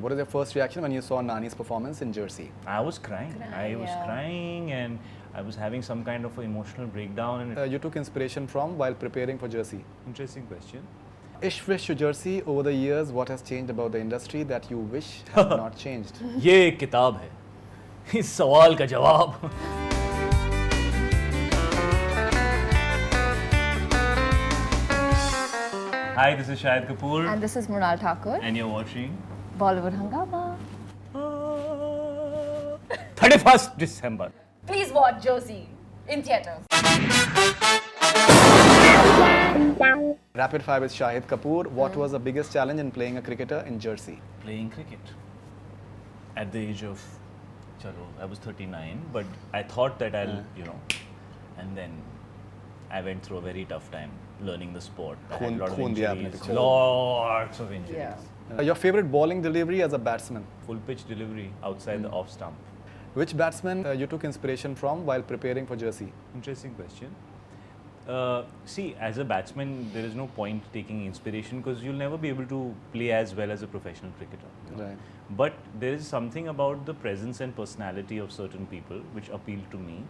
What was your first reaction when you saw Nani's performance in Jersey? I was crying. I was crying and I was having some kind of an emotional breakdown. And You took inspiration from while preparing for Jersey. interesting question. Ishq Wish to Jersey, over the years, what has changed about the industry that you wish had not changed? ये एक किताब है इस सवाल का जवाब Hi, this is Shahid Kapoor And this is Mrunal Thakur, and you're watching Bollywood Hungama. 31st December. Please watch Jersey in theatres. Rapid fire with Shahid Kapoor. What was the biggest challenge in playing a cricketer in Jersey? Playing cricket at the age of, chalo, I was 39, but I thought that I'll, and then I went through a very tough time learning the sport. I had a lot of Khoon diya aapne injuries, piche. lots of injuries. Yeah. Your favorite bowling delivery as a batsman? Full pitch delivery outside the off stump. Which batsman you took inspiration from while preparing for Jersey? Interesting question. See, as a batsman, there is no point taking inspiration because you'll never be able to play as well as a professional cricketer. Right. But there is something about the presence and personality of certain people which appealed to me.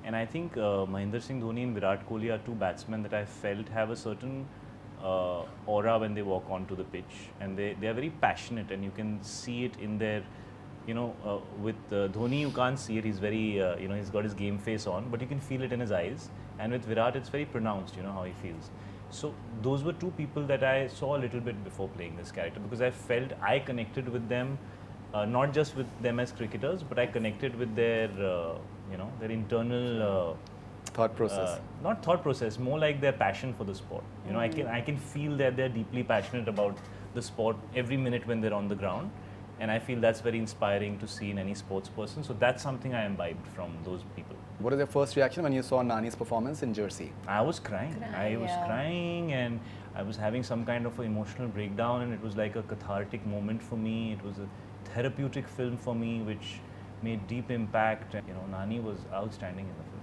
And I think Mahendra Singh Dhoni and Virat Kohli are two batsmen that I felt have a certain aura when they walk onto the pitch. And they are very passionate, and you can see it in their, with Dhoni you can't see it, he's very, he's got his game face on, but you can feel it in his eyes. And with Virat it's very pronounced, how he feels. So those were two people that I saw a little bit before playing this character, because I felt I connected with them, not just with them as cricketers, but I connected with their, their internal Thought process. not thought process, more like their passion for the sport. I can feel that they're deeply passionate about the sport every minute when they're on the ground, and I feel that's very inspiring to see in any sports person. So that's something I imbibed from those people. What was your first reaction when you saw Nani's performance in Jersey? I was crying. I was crying and I was having some kind of an emotional breakdown, and it was like a cathartic moment for me. It was a therapeutic film for me which made deep impact. Nani was outstanding in the film.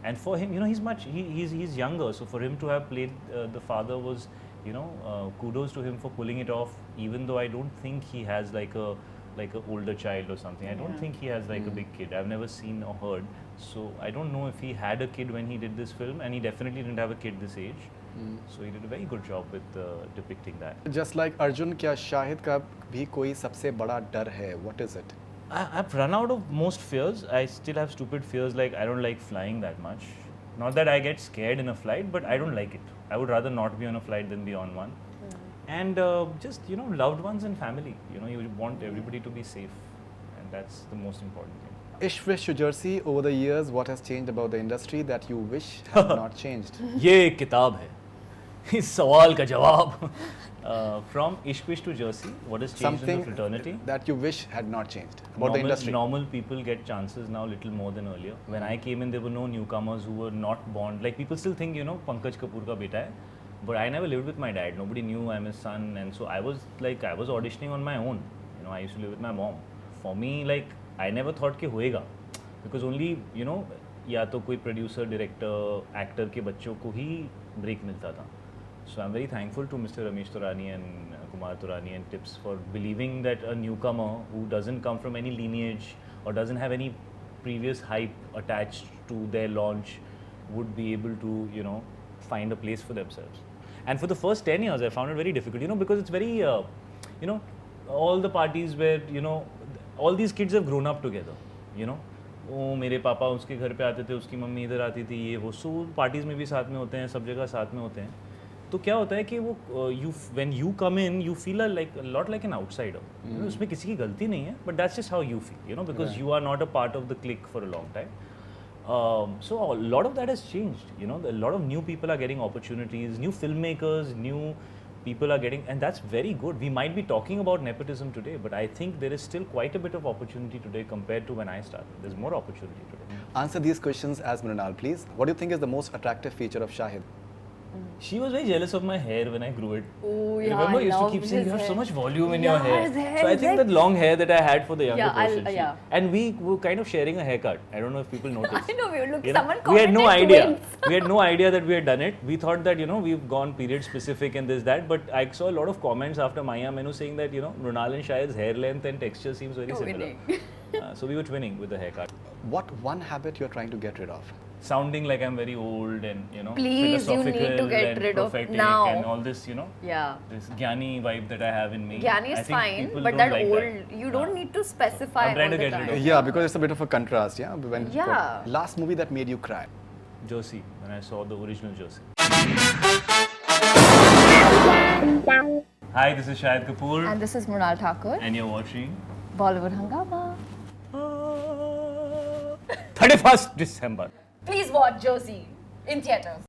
And for him, he's younger, so for him to have played the father was, kudos to him for pulling it off, even though I don't think he has like a older child or something. I don't think he has like a big kid. I've never seen or heard. So I don't know if he had a kid when he did this film, and he definitely didn't have a kid this age. So he did a very good job with depicting that. Just like Arjun, क्या शाहिद का भी कोई सबसे बड़ा डर है? What is it? I've run out of most fears. I still have stupid fears, like I don't like flying that much. Not that I get scared in a flight, but I don't like it. I would rather not be on a flight than be on one. And just, loved ones and family. You want everybody to be safe, and that's the most important thing. Ishq Wish to Jersey, over the years, what has changed about the industry that you wish had not changed? ये एक किताब है इस सवाल का जवाब. From Ishq Wish to Jersey, what has changed in the fraternity? That you wish had not changed about the industry. Normal people get chances now little more than earlier. When I came in, there were no newcomers who were not born. Like, people still think, Pankaj Kapoor ka beta hai. But I never lived with my dad. Nobody knew I'm his son. And so I was auditioning on my own. I used to live with my mom. For me, I never thought कि होएगा. Because only, या तो कोई producer, director, actor के बच्चों को ही break मिलता था. So I'm very thankful to Mr. Ramesh Turani and Kumar Turani and Tips for believing that a newcomer who doesn't come from any lineage or doesn't have any previous hype attached to their launch would be able to, find a place for themselves. And for the first 10 years, I found it very difficult, because it's very, all the parties where, all these kids have grown up together, वो मेरे पापा उसके घर पे आते थे, उसकी mummy इधर आती थी, ये वो, सो पार्टीज़ में भी साथ में होते हैं, सब जगह साथ में होते हैं. तो क्या होता है कि वो when you come in, you feel a lot like an outsider. उसमें किसी की गलती नहीं है, but that's just how you feel, because you are not a part of the clique for a long time. So a lot of that has changed. A lot of new people are getting opportunities, new filmmakers, new people are getting, and that's very good. We might be talking about nepotism today, but I think there is still quite a bit of opportunity today compared to when I started. There's more opportunity today. Answer these questions as Mrunal, please. What do you think is the most attractive feature of Shahid? She was very jealous of my hair when I grew it. Oh, yeah, Remember, I you used to loved keep saying his you have so hair. much volume in Yeah, your hair. his hair So I is think like- that long hair that I had for the younger Yeah, person. yeah. And we were kind of sharing a haircut. I don't know if people noticed. I know, we were looking, You know, someone we had no commented idea. twins. We had no idea that we had done it. We thought that, you know, we've gone period specific and this, that. But I saw a lot of comments after Maya Menu saying that, you know, Mrunal and Shahid's hair length and texture seems very similar. So we were twinning with the haircut. What one habit you're trying to get rid of? Sounding like I'm very old and, you know, Please, you need to philosophical get and rid of prophetic now. and all this, you know, Yeah. this Gyani vibe that I have in me. Gyani I is think fine, people but don't that like old, you don't need to specify I'm trying all to the get rid time. of Yeah, because it's a bit of a contrast, yeah? Yeah. Last movie that made you cry? Josie, when I saw the original Josie. Hi, this is Shahid Kapoor And this is Mrunal Thakur, and you're watching Bollywood Hungama. 31st December. Please watch Josie in theaters.